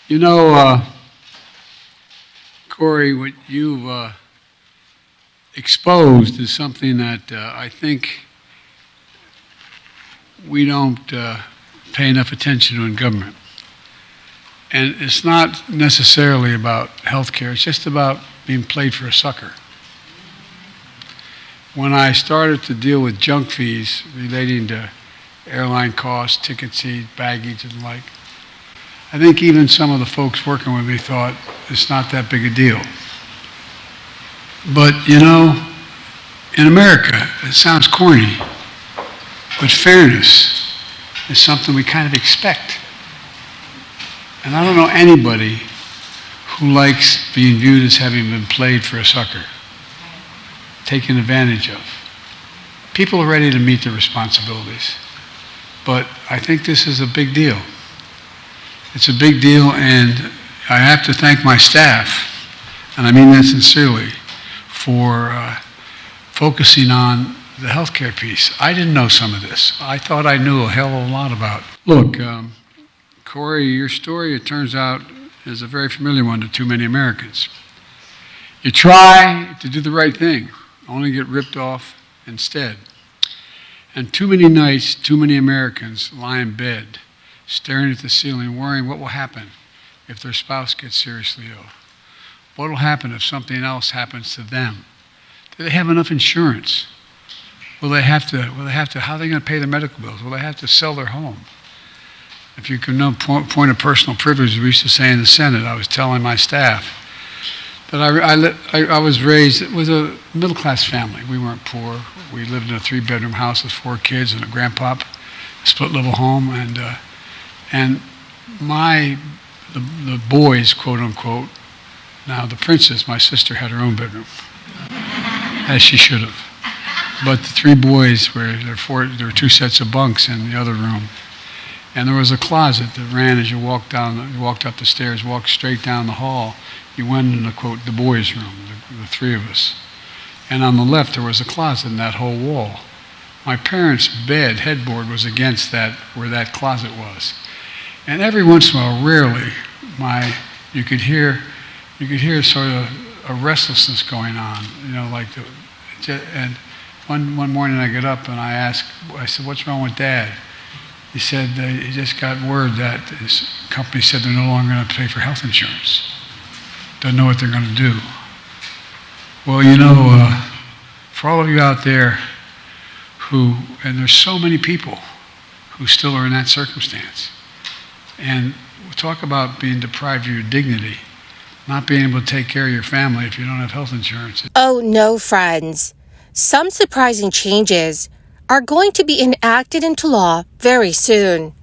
You know, Corey, what you've exposed is something that I think we don't pay enough attention to in government. And it's not necessarily about health care, it's just about being played for a sucker. When I started to deal with junk fees relating to airline costs, ticket fees, baggage, and the like, I think even some of the folks working with me thought it's not that big a deal. But, you know, in America, it sounds corny, but fairness is something we kind of expect. And I don't know anybody who likes being viewed as having been played for a sucker, taken advantage of. People are ready to meet their responsibilities. But I think this is a big deal. It's a big deal, and I have to thank my staff, and I mean that sincerely, for focusing on the healthcare piece. I didn't know some of this. I thought I knew a hell of a lot about it. Look, Corey, your story, it turns out, is a very familiar one to too many Americans. You try to do the right thing, only get ripped off instead. And too many nights, too many Americans lie in bed, staring at the ceiling, worrying what will happen if their spouse gets seriously ill. What will happen if something else happens to them? Do they have enough insurance? Will they have to, how are they going to pay their medical bills? Will they have to sell their home? If you can know point of personal privilege, we used to say in the Senate, I was telling my staff that I was raised with a middle-class family. We weren't poor. We lived in a 3-bedroom house with 4 kids and a grandpop, a split-level home, and the boys, quote-unquote, now the princess, my sister, had her own bedroom, as she should have. But the 3 boys, there were 2 sets of bunks in the other room. And there was a closet that ran as you walked up the stairs, walked straight down the hall. You went into, quote, the boys' room, the 3 of us. And on the left, there was a closet in that whole wall. My parents' bed, headboard, was against that, where that closet was. And every once in a while, rarely, you could hear sort of a restlessness going on, you know, and one morning I get up and I said, what's wrong with Dad? He said, he just got word that his company said they're no longer going to pay for health insurance. Don't know what they're going to do. Well, you know, for all of you out there and there's so many people who still are in that circumstance, and we'll talk about being deprived of your dignity, not being able to take care of your family if you don't have health insurance. Oh no, friends. Some surprising changes are going to be enacted into law very soon.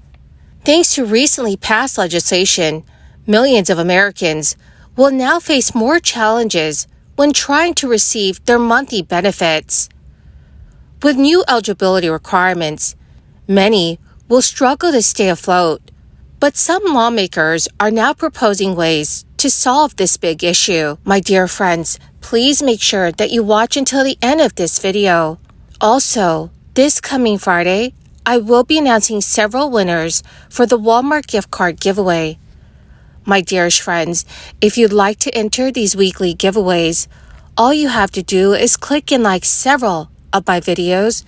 Thanks to recently passed legislation, millions of Americans will now face more challenges when trying to receive their monthly benefits. With new eligibility requirements, many will struggle to stay afloat, but some lawmakers are now proposing ways to solve this big issue. My dear friends, please make sure that you watch until the end of this video. Also, this coming Friday, I will be announcing several winners for the Walmart gift card giveaway. My dearest friends, if you'd like to enter these weekly giveaways, all you have to do is click and like several of my videos,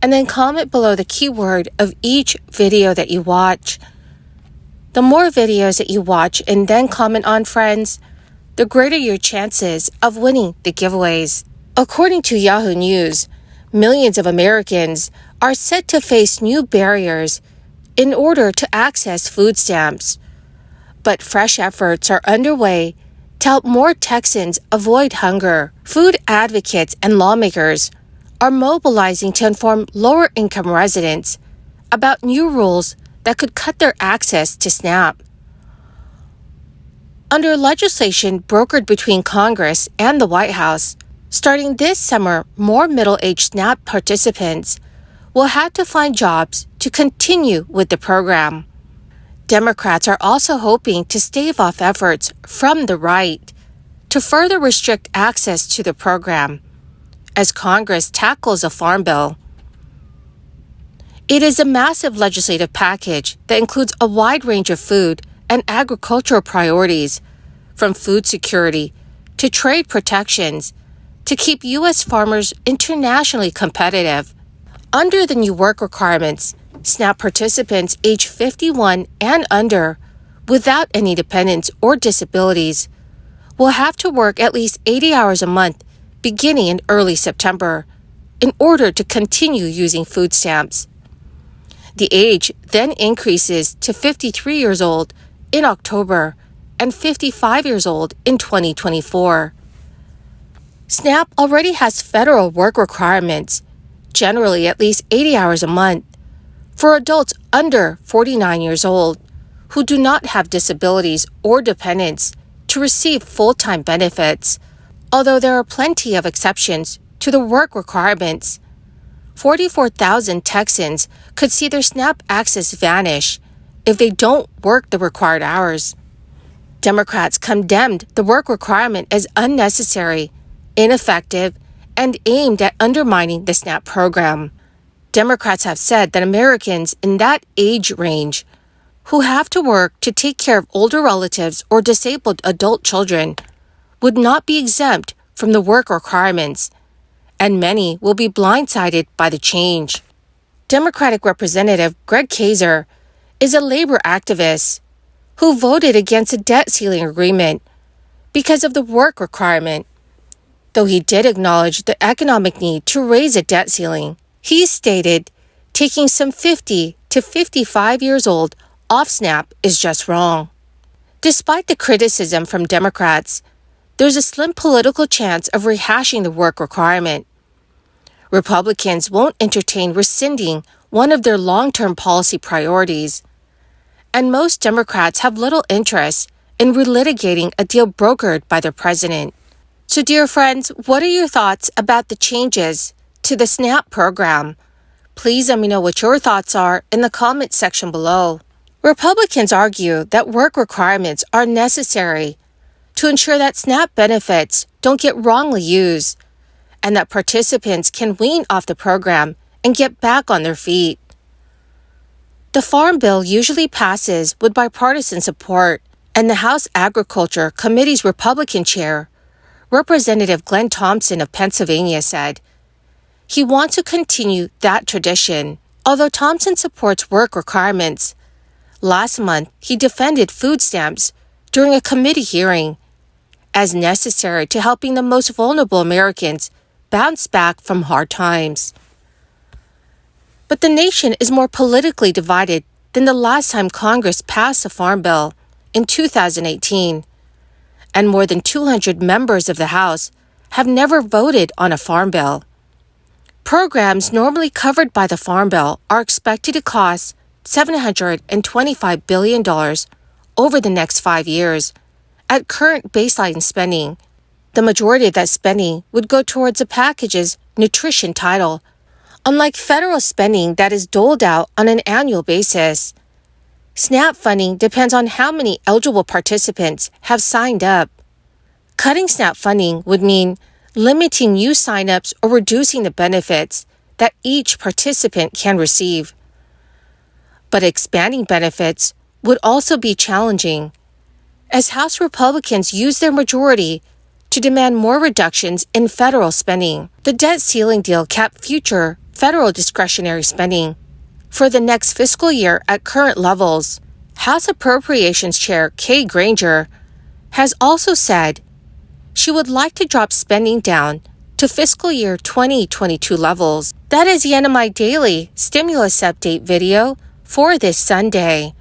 and then comment below the keyword of each video that you watch. The more videos that you watch and then comment on, friends, the greater your chances of winning the giveaways. According to Yahoo News, millions of Americans are set to face new barriers in order to access food stamps. But fresh efforts are underway to help more Texans avoid hunger. Food advocates and lawmakers are mobilizing to inform lower-income residents about new rules that could cut their access to SNAP. Under legislation brokered between Congress and the White House, starting this summer, more middle-aged SNAP participants will have to find jobs to continue with the program. Democrats are also hoping to stave off efforts from the right to further restrict access to the program as Congress tackles a farm bill. It is a massive legislative package that includes a wide range of food and agricultural priorities, from food security to trade protections, to keep U.S. farmers internationally competitive. Under the new work requirements, SNAP participants age 51 and under, without any dependents or disabilities, will have to work at least 80 hours a month beginning in early September in order to continue using food stamps. The age then increases to 53 years old in October and 55 years old in 2024. SNAP already has federal work requirements, generally at least 80 hours a month, for adults under 49 years old who do not have disabilities or dependents to receive full-time benefits. Although there are plenty of exceptions to the work requirements, 44,000 Texans could see their SNAP access vanish if they don't work the required hours. Democrats condemned the work requirement as unnecessary, ineffective, and aimed at undermining the SNAP program. Democrats have said that Americans in that age range who have to work to take care of older relatives or disabled adult children would not be exempt from the work requirements, and many will be blindsided by the change. Democratic Representative Greg Casar is a labor activist who voted against a debt ceiling agreement because of the work requirement. Though he did acknowledge the economic need to raise a debt ceiling, he stated taking some 50 to 55 years old off SNAP is just wrong. Despite the criticism from Democrats, there's a slim political chance of rehashing the work requirement. Republicans won't entertain rescinding one of their long-term policy priorities, and most Democrats have little interest in relitigating a deal brokered by their president. So, dear friends, what are your thoughts about the changes to the SNAP program? Please let me know what your thoughts are in the comments section below. Republicans argue that work requirements are necessary to ensure that SNAP benefits don't get wrongly used and that participants can wean off the program and get back on their feet. The Farm Bill usually passes with bipartisan support, and the House Agriculture Committee's Republican chair, Representative Glenn Thompson of Pennsylvania, said he wants to continue that tradition. Although Thompson supports work requirements, last month he defended food stamps during a committee hearing as necessary to helping the most vulnerable Americans bounce back from hard times. But the nation is more politically divided than the last time Congress passed a farm bill in 2018, and more than 200 members of the House have never voted on a farm bill. Programs normally covered by the Farm Bill are expected to cost $725 billion over the next 5 years at current baseline spending. The majority of that spending would go towards the package's nutrition title, unlike federal spending that is doled out on an annual basis. SNAP funding depends on how many eligible participants have signed up. Cutting SNAP funding would mean limiting new signups or reducing the benefits that each participant can receive. But expanding benefits would also be challenging, as House Republicans use their majority to demand more reductions in federal spending. The debt ceiling deal capped future federal discretionary spending for the next fiscal year at current levels. House Appropriations Chair Kay Granger has also said she would like to drop spending down to fiscal year 2022 levels. That is the end of my daily stimulus update video for this Sunday.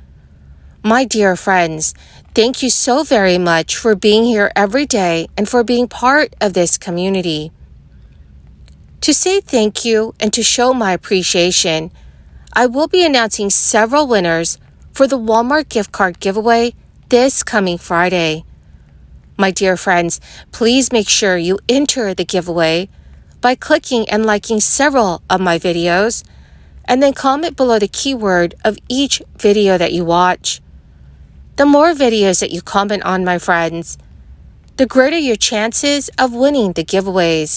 My dear friends, thank you so very much for being here every day and for being part of this community. To say thank you and to show my appreciation, I will be announcing several winners for the Walmart gift card giveaway this coming Friday. My dear friends, please make sure you enter the giveaway by clicking and liking several of my videos, and then comment below the keyword of each video that you watch. The more videos that you comment on, my friends, the greater your chances of winning the giveaways.